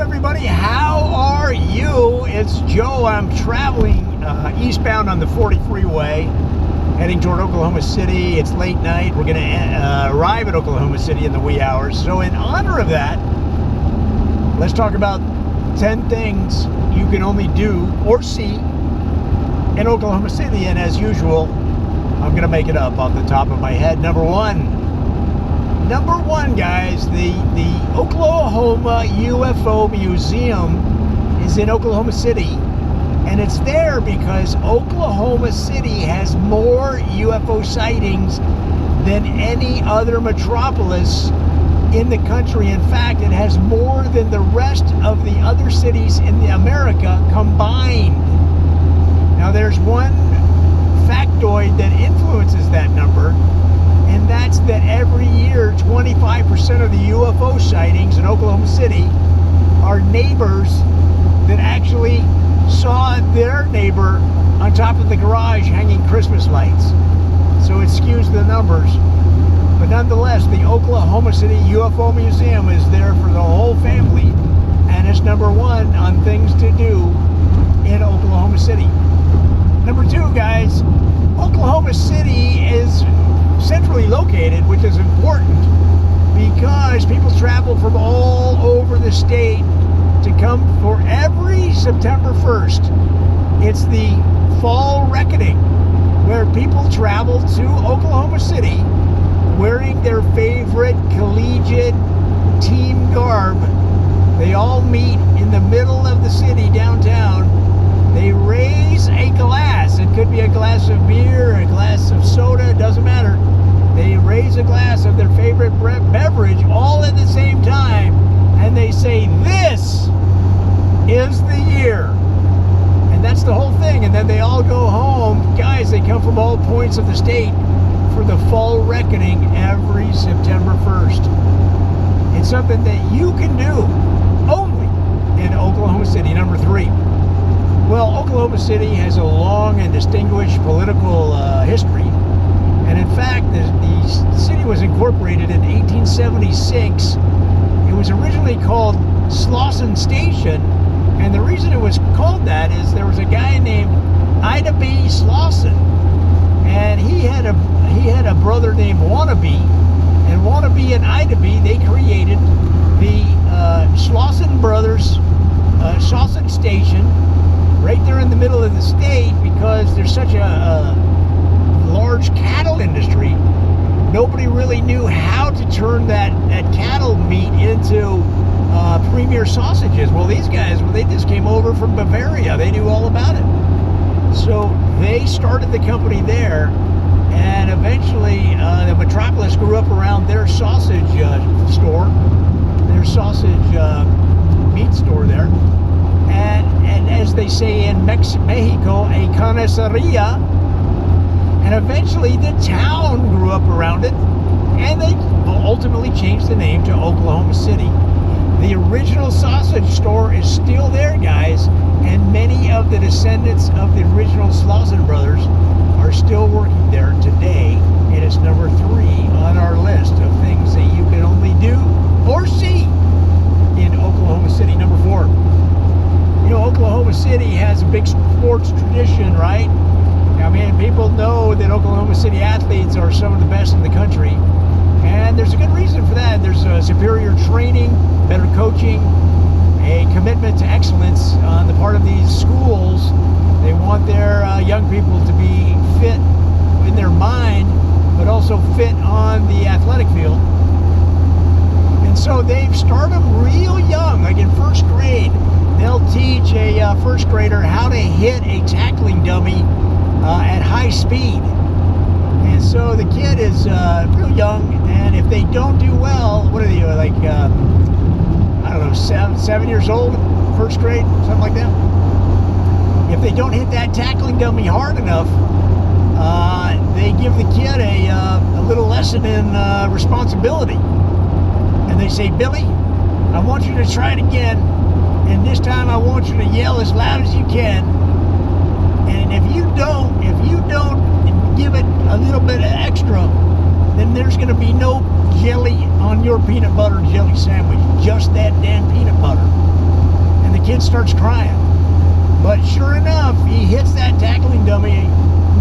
everybody, how are you? It's Joe. I'm traveling eastbound on the 40 freeway, heading toward Oklahoma City. It's late night. We're going to arrive at Oklahoma City in the wee hours. So in honor of that, let's talk about 10 things you can only do or see in Oklahoma City. And as usual, I'm going to make it up off the top of my head. Number one, guys, the Oklahoma UFO Museum is in Oklahoma City, and it's there because Oklahoma City has more UFO sightings than any other metropolis in the country. In fact, it has more than the rest of the other cities in America combined. Now, there's one factoid that influences that number, and that's that every year 25% of the UFO sightings in Oklahoma City are neighbors that actually saw their neighbor on top of the garage hanging Christmas lights. So it skews the numbers. But nonetheless, the Oklahoma City UFO Museum is there for the whole family, and it's number one on things to do in Oklahoma City. Number two, guys, Oklahoma City is centrally located, which is important because people travel from all over the state to come for every September 1st. It's the fall reckoning, where people travel to Oklahoma City wearing their favorite collegiate team garb. They all meet in the middle of the city downtown. They raise a glass. It could be a glass of beer, a glass of soda, it doesn't matter. They raise a glass of their favorite beverage all at the same time, and they say, "This is the year." And that's the whole thing. And then they all go home. Guys, they come from all points of the state for the fall reckoning every September 1st. It's something that you can do only in Oklahoma City. Number three. Well, Oklahoma City has a long and distinguished political history. And in fact, the city was incorporated in 1876. It was originally called Slauson Station. And the reason it was called that is there was a guy named Ida B. Slauson. And he had a brother named Wannabe. And Wannabe and Ida B., they created the Slauson Brothers Slauson Station right there in the middle of the state because there's such a large cattle industry. Nobody really knew how to turn that cattle meat into premier sausages. Well, these guys, they just came over from Bavaria. They knew all about it. So they started the company there, and eventually the metropolis grew up around their sausage store, their sausage meat store there. And as they say in Mexico, a carniceria. And eventually the town grew up around it, and they ultimately changed the name to Oklahoma City. The original sausage store is still there, guys, and many of the descendants of the original Slauson brothers are still working there today. It is number three on our list of things that you can only do or see in Oklahoma City. Number four. You know, Oklahoma City has a big sports tradition, right? I mean, people know that Oklahoma City athletes are some of the best in the country, and there's a good reason for that. There's superior training, better coaching, a commitment to excellence on the part of these schools. They want their young people to be fit in their mind, but also fit on the athletic field. And so they've started them real young, like in first grade. They'll teach a first grader how to hit a tackling dummy at high speed. And so the kid is real young, and if they don't do well, what are they, like, I don't know, 7 years old, first grade, something like that? If they don't hit that tackling dummy hard enough, they give the kid a little lesson in responsibility. And they say, "Billy, I want you to try it again, and this time I want you to yell as loud as you can. And if you don't give it a little bit extra, then there's going to be no jelly on your peanut butter jelly sandwich. Just that damn peanut butter." kid starts crying. But sure enough, he hits that tackling dummy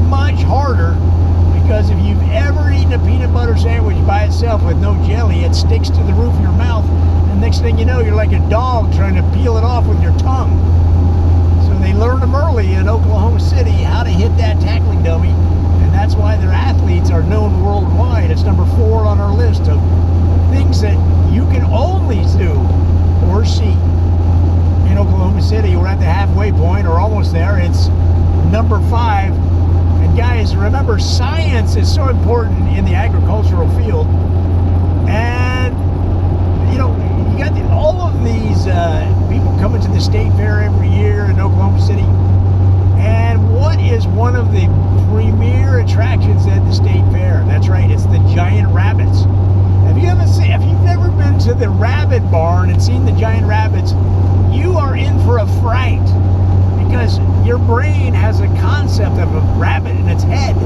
much harder, because if you've ever eaten a peanut butter sandwich by itself with no jelly, it sticks to the roof of your mouth, and next thing you know, you're like a dog trying to peel it off with your tongue. So they learned them early in Oklahoma City how to hit that tackling dummy, and that's why their athletes are known worldwide. It's number 4 on our list of things that you can only do or see in Oklahoma City. We're at the halfway point, or almost there. It's number 5. And guys, remember, science is so important in the agricultural field. And you know, you got all of these people coming to the state fair every year in Oklahoma City. And what is one of the premier attractions at the state fair? That's right, it's the giant rabbits. If you've never been to the rabbit barn and seen the giant rabbits, you are in for a fright, because your brain has a concept of a rabbit in its head.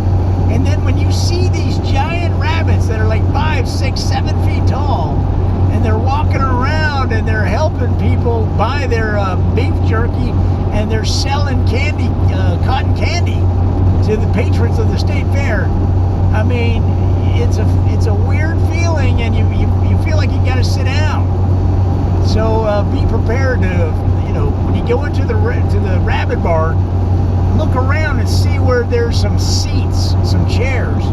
And then when you see these giant rabbits that are like 5, 6, 7 feet tall, and they're walking around and they're helping people buy their beef jerky, and they're selling candy, cotton candy, to the patrons of the state fair. I mean, it's a weird feeling, and you feel like you got to sit down. So be prepared to, you know, when you go into the rabbit barn, look around and see where there's some seats, some chairs,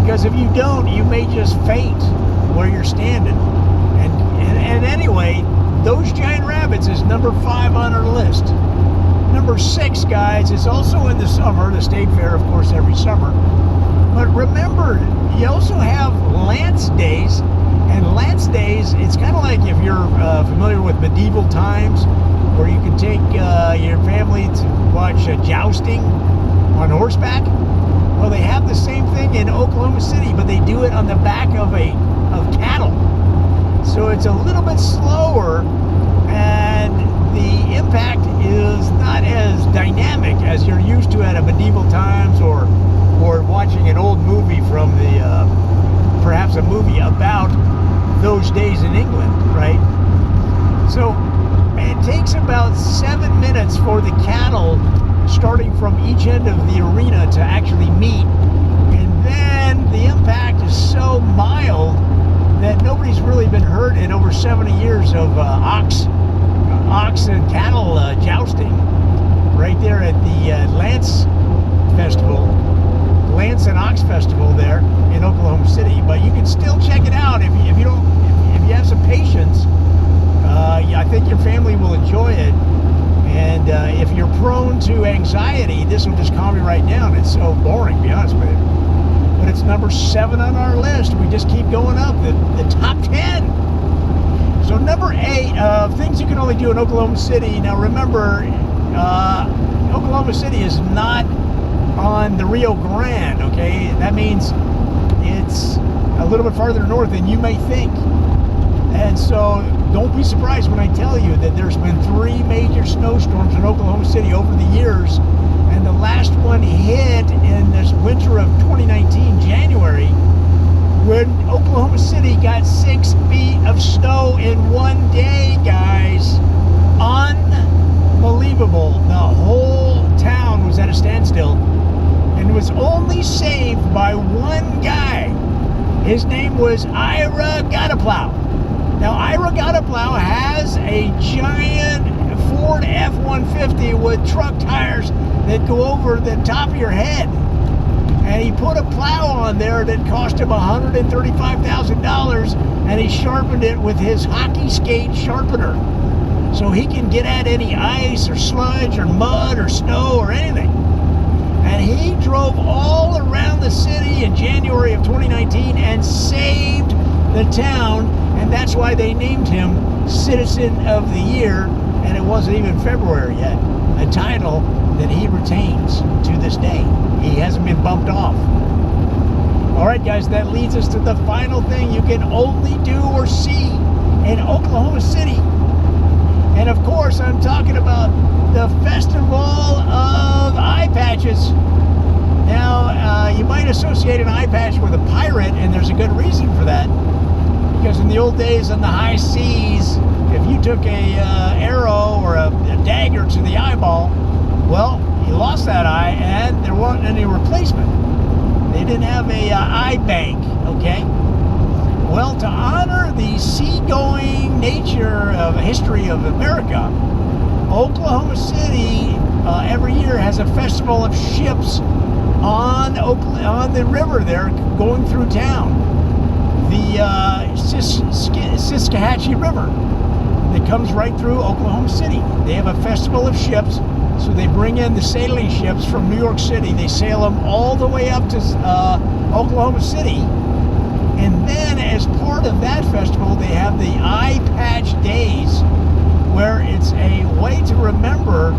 because if you don't, you may just faint where you're standing. And anyway, those giant rabbits is number 5 on our list. Number 6, guys, is also in the summer, the state fair, of course, every summer. But remember, you also have Lance Days. And Lance Days, it's kind of like, if you're familiar with medieval times, where you can take your family to watch jousting on horseback. Well, they have the same thing in Oklahoma City, but they do it on the back of cattle. So it's a little bit slower, and the impact is not as dynamic as you're used to at a medieval times, or watching an old movie from perhaps a movie about those days in England, right? So it takes about 7 minutes for the cattle, starting from each end of the arena, to actually meet. And then the impact is so mild that nobody's really been hurt in over 70 years of ox and cattle jousting, right there at the Lance and Ox Festival there in Oklahoma City. But you can still check it out if you have some patience. I think your family will enjoy it. And if you're prone to anxiety, this will just calm you right down. It's so boring, to be honest with you. But it's number 7 on our list. We just keep going up, the top 10. So number 8, things you can only do in Oklahoma City. Now remember, Oklahoma City is not on the Rio Grande, okay? That means it's a little bit farther north than you may think. And so don't be surprised when I tell you that there's been 3 major snowstorms in Oklahoma City over the years, and the last one hit in this winter of 2019, January, when Oklahoma City got 6 feet of snow in one day, guys. Unbelievable. The whole town was at a standstill, and was only saved by one guy. His name was Ira Gotteplow. Now, Ira Gotteplow has a giant Ford F-150 with truck tires that go over the top of your head. And he put a plow on there that cost him $135,000, and he sharpened it with his hockey skate sharpener, so he can get at any ice or sludge or mud or snow or anything. And he drove all around the city in January of 2019 and saved the town, and that's why they named him Citizen of the Year, and it wasn't even February yet, a title that he retains to this day. He hasn't been bumped off. All right, guys, that leads us to the final thing you can only do or see in Oklahoma City. And of course, I'm talking about the Festival of Eye Patches. Now, you might associate an eye patch with a pirate, and there's a good reason for that. Because in the old days on the high seas, if you took a arrow or a dagger to the eyeball, well, you lost that eye, and there wasn't any replacement. They didn't have a eye bank, okay? Well, to honor the seagoing nature of history of America, Oklahoma City every year has a festival of ships on the river there going through town. The Siskahachie River that comes right through Oklahoma City. They have a festival of ships, so they bring in the sailing ships from New York City. They sail them all the way up to Oklahoma City. And then as part of that festival, they have the Eye Patch Days, where it's a way to remember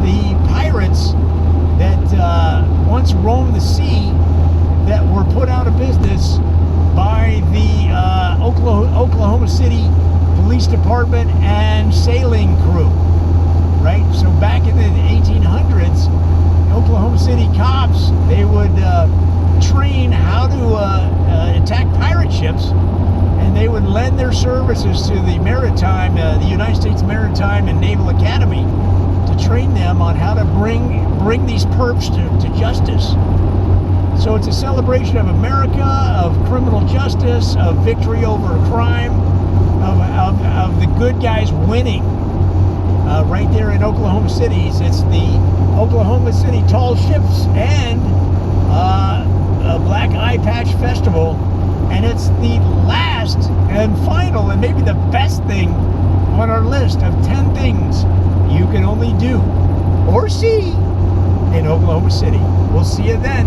the pirates that once roamed the sea that were put out of business by the Oklahoma City Police Department and sailing crew, right? So back in the 1800s, Oklahoma City cops, they would train how to attack pirate ships, and they would lend their services to the Maritime, the United States Maritime and Naval Academy, to train them on how to bring these perps to justice. So it's a celebration of America, of criminal justice, of victory over crime, of the good guys winning. Right there in Oklahoma City, it's the Oklahoma City Tall Ships and Black Eye Patch Festival, and it's the last and final and maybe the best thing on our list of 10 things you can only do or see in Oklahoma City. We'll see you then.